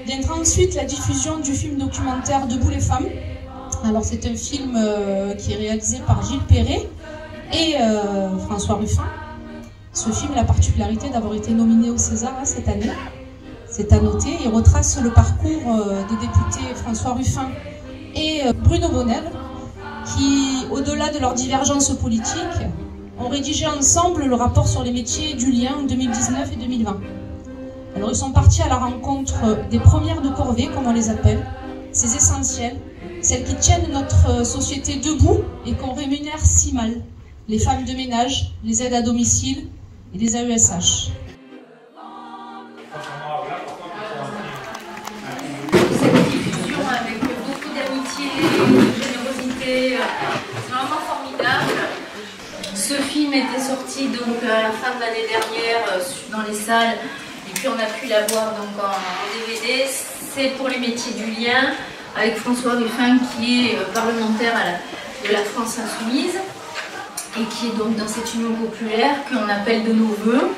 Viendra ensuite la diffusion du film documentaire Debout les femmes. Alors c'est un film qui est réalisé par Gilles Perret et François Ruffin. Ce film a la particularité d'avoir été nominé au César cette année. C'est à noter. Il retrace le parcours des députés François Ruffin et Bruno Bonnel qui, au-delà de leurs divergences politiques, ont rédigé ensemble le rapport sur les métiers du lien en 2019 et 2020. Alors ils sont partis à la rencontre des premières de corvée, comme on les appelle, ces essentielles, celles qui tiennent notre société debout et qu'on rémunère si mal, les femmes de ménage, les aides à domicile et les AESH. Cette diffusion avec beaucoup d'amitié, de générosité, c'est vraiment formidable. Ce film était sorti donc à la fin de l'année dernière dans les salles. Et puis on a pu la voir donc en DVD. C'est pour les métiers du lien avec François Ruffin qui est parlementaire de la France Insoumise et qui est donc dans cette union populaire qu'on appelle de nos voeux.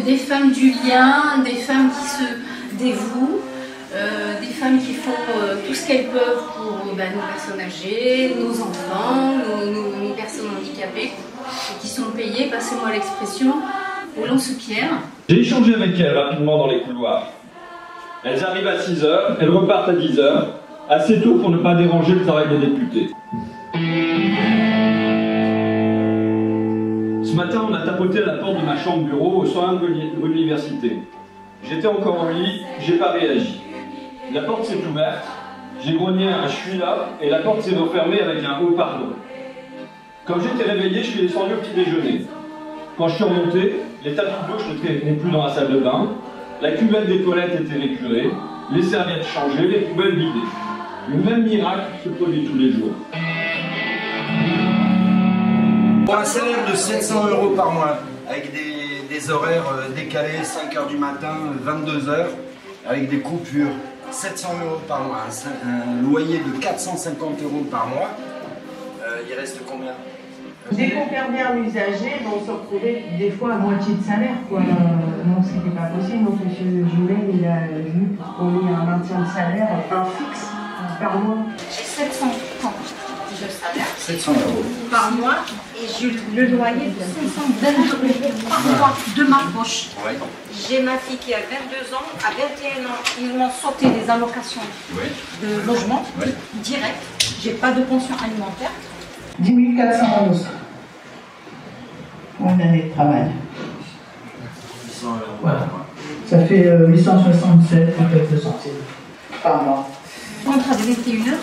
Des femmes du lien, des femmes qui se dévouent, des femmes qui font tout ce qu'elles peuvent pour nos personnes âgées, nos enfants, nos personnes handicapées, et qui sont payées, passez-moi l'expression, au lance-pierre. J'ai échangé avec elles rapidement dans les couloirs. Elles arrivent à 6 h, elles repartent à 10 h, assez tôt pour ne pas déranger le travail des députés. Ce matin, on a tapoté à la porte de ma chambre bureau au 101 de l'université. J'étais encore au lit, j'ai pas réagi. La porte s'est ouverte, j'ai grogné un « je suis là » et la porte s'est refermée avec un « oh pardon ». Quand j'étais réveillé, je suis descendu au petit déjeuner. Quand je suis remonté, les tapis de douche n'étaient plus dans la salle de bain, la cuvette des toilettes était récurée, les serviettes changées, les poubelles vidées. Le même miracle se produit tous les jours. Pour un salaire de 700 € par mois, avec des horaires décalés, 5 h du matin, 22 h, avec des coupures, 700 € par mois, un loyer de 450 € par mois, il reste combien? Dès qu'on perdait un usager, on se retrouvait des fois à moitié de salaire, quoi. Donc c'était pas possible. Donc M. Joulet, il a vu qu'on ait un maintien de salaire fixe par mois. J'ai 700 francs de salaire 700 € par mois et j'ai le loyer de 522 € par mois de ma poche. Ouais. J'ai ma fille qui a 22 ans, à 21 ans, ils m'ont sauté des allocations de logement direct. J'ai pas de pension alimentaire. 10 411 en année de travail. 800 € Voilà. Ça fait 867 et quelques centimes par mois. Contrat de 21 heures.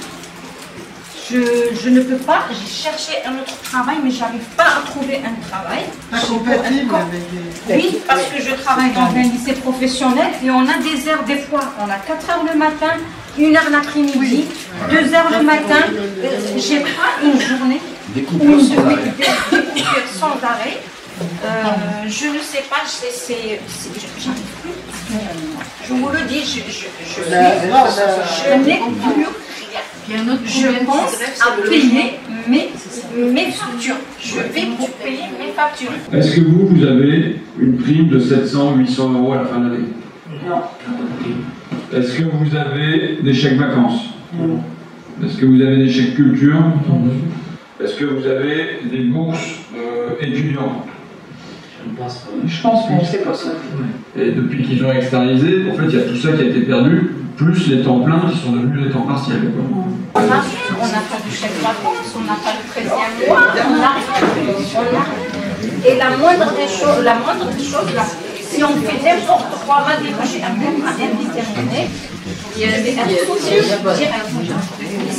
Je ne peux pas, j'ai cherché un autre travail, mais j'arrive pas à trouver un travail. Oui, parce que je travaille dans un lycée professionnel et on a des heures, des fois, on a 4 h le matin, 1 h l'après-midi, 2 h le matin. J'ai pas une journée des coupures sans arrêt. Des coupures sans arrêt. Je ne sais pas, j'arrive plus. Je vous le dis, je n'ai plus rien. Je pense à payer mes factures. Je vais payer mes factures. Est-ce que vous avez une prime de 700-800 € à la fin de l'année? Non. Est-ce que vous avez des chèques vacances? Non. Est-ce que vous avez des chèques culture? Est-ce que vous avez des bourses étudiants? Je pense que c'est possible. Et depuis qu'ils ont externalisé, en fait, il y a tout ça qui a été perdu, plus les temps pleins qui sont devenus les temps partiels. On n'a pas du chèque vacances, on n'a pas le 13e mois, on n'a rien. Et la moindre des choses, si on fait n'importe quoi, on va déboucher un contrat indéterminé,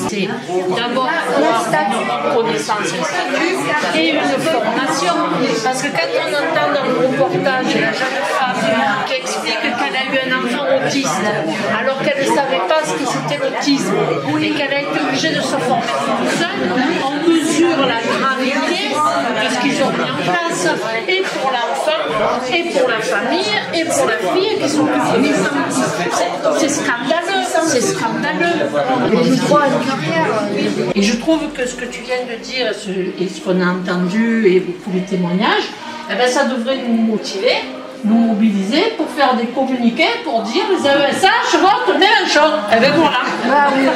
C'est d'abord avoir une reconnaissance et statut et une formation. Parce que quand on entend dans le reportage la jeune femme qui explique qu'elle a eu un enfant autiste, alors qu'elle ne savait pas ce que c'était l'autisme et qu'elle a été obligée de se former toute seule, on mesure la gravité de ce qu'ils ont mis en place, et pour l'enfant, et pour la famille, et pour la fille qui s'occupe des enfants. C'est scandaleux, c'est scandaleux. Et je trouve que ce que tu viens de dire et ce qu'on a entendu et tous les témoignages, eh ben, ça devrait nous motiver, nous mobiliser pour faire des communiqués pour dire les AESH votent Mélenchon. Eh bien voilà. Ah, oui.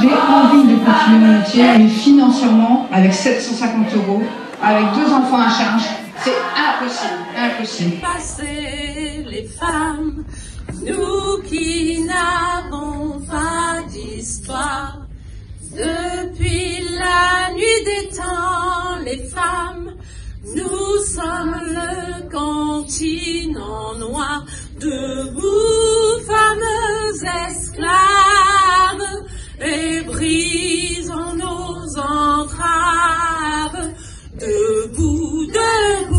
J'ai envie de continuer mon métier, mais financièrement, avec 750 €, avec 2 enfants à charge, c'est impossible, impossible. Passer les femmes, nous qui n'avons pas d'histoire. Depuis la nuit des temps, les femmes, nous sommes le continent noir. Debout, fameux esclaves, et brisons nos entraves. Debout, debout.